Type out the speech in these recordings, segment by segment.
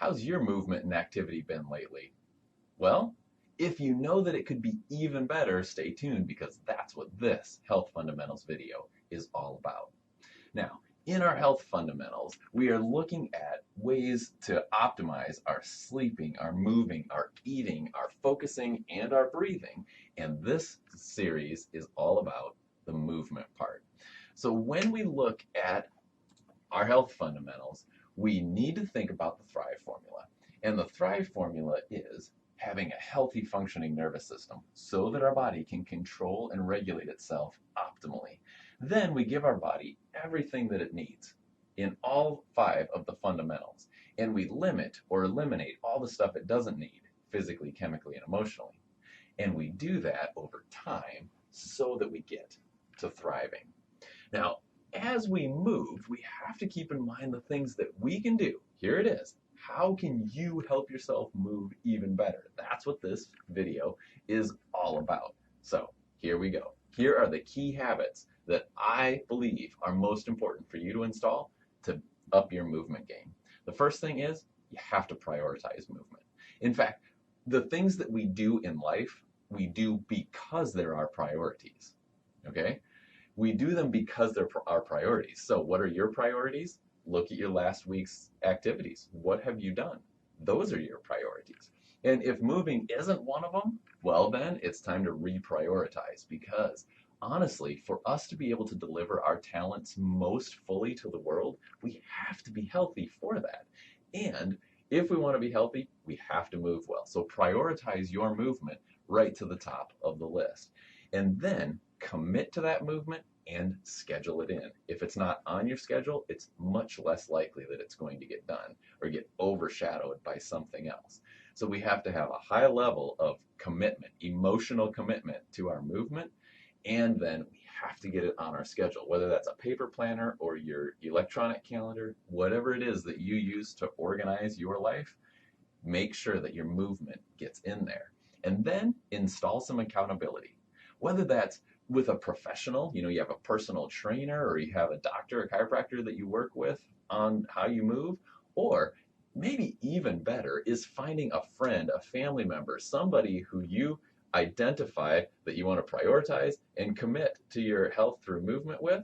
How's your movement and activity been lately? Well, if you know that it could be even better, stay tuned because that's what this Health Fundamentals video is all about. Now, in our health fundamentals, we are looking at ways to optimize our sleeping, our moving, our eating, our focusing, and our breathing. And this series is all about the movement part. So when we look at our health fundamentals, we need to think about the Thrive formula. And the Thrive formula is having a healthy functioning nervous system so that our body can control and regulate itself optimally. Then we give our body everything that it needs in all 5 of the fundamentals, and we limit or eliminate all the stuff it doesn't need physically, chemically, and emotionally. And we do that over time so that we get to thriving. Now, as we move, we have to keep in mind the things that we can do. Here it is. How can you help yourself move even better? That's what this video is all about. So here we go. Here are the key habits that I believe are most important for you to install to up your movement game. The first thing is you have to prioritize movement. In fact, the things that we do in life, we do because there are priorities. Okay? We do them because they're our priorities. So what are your priorities? Look at your last week's activities. What have you done? Those are your priorities. And if moving isn't one of them, well then it's time to reprioritize because honestly, for us to be able to deliver our talents most fully to the world, we have to be healthy for that. And if we want to be healthy, we have to move well. So prioritize your movement right to the top of the list. And then commit to that movement and schedule it in. If it's not on your schedule, it's much less likely that it's going to get done or get overshadowed by something else. So we have to have a high level of commitment, emotional commitment to our movement, and then we have to get it on our schedule, whether that's a paper planner or your electronic calendar, whatever it is that you use to organize your life, make sure that your movement gets in there. And then install some accountability. Whether that's with a professional, you have a personal trainer or you have a doctor, a chiropractor that you work with on how you move, or maybe even better is finding a friend, a family member, somebody who you identify that you want to prioritize and commit to your health through movement with,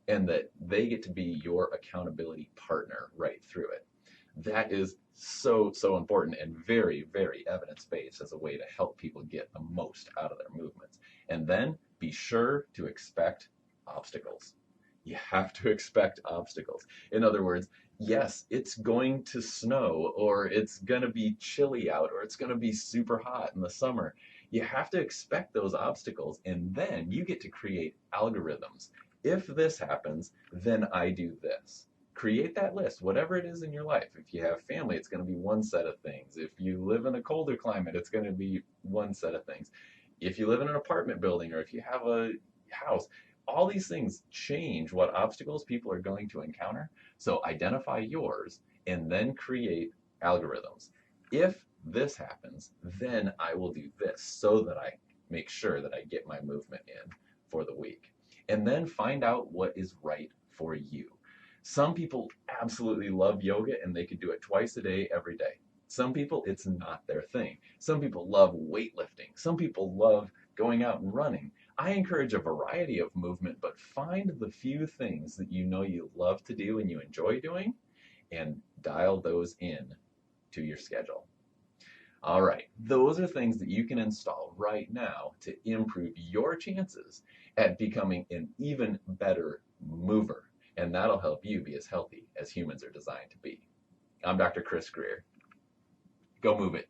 and that they get to be your accountability partner right through it. That is so important and very, very evidence-based as a way to help people get the most out of their movements. And then be sure to expect obstacles. You have to expect obstacles. In other words, yes, it's going to snow or it's going to be chilly out or it's going to be super hot in the summer. You have to expect those obstacles, and then you get to create algorithms. If this happens, then I do this. Create that list, whatever it is in your life. If you have family, it's going to be one set of things. If you live in a colder climate, it's going to be one set of things. If you live in an apartment building or if you have a house, all these things change what obstacles people are going to encounter. So identify yours and then create algorithms. If this happens, then I will do this so that I make sure that I get my movement in for the week. And then find out what is right for you. Some people absolutely love yoga and they could do it twice a day, every day. Some people, it's not their thing. Some people love weightlifting. Some people love going out and running. I encourage a variety of movement, but find the few things that you know you love to do and you enjoy doing and dial those in to your schedule. All right, those are things that you can install right now to improve your chances at becoming an even better mover. And that'll help you be as healthy as humans are designed to be. I'm Dr. Chris Grier. Go move it.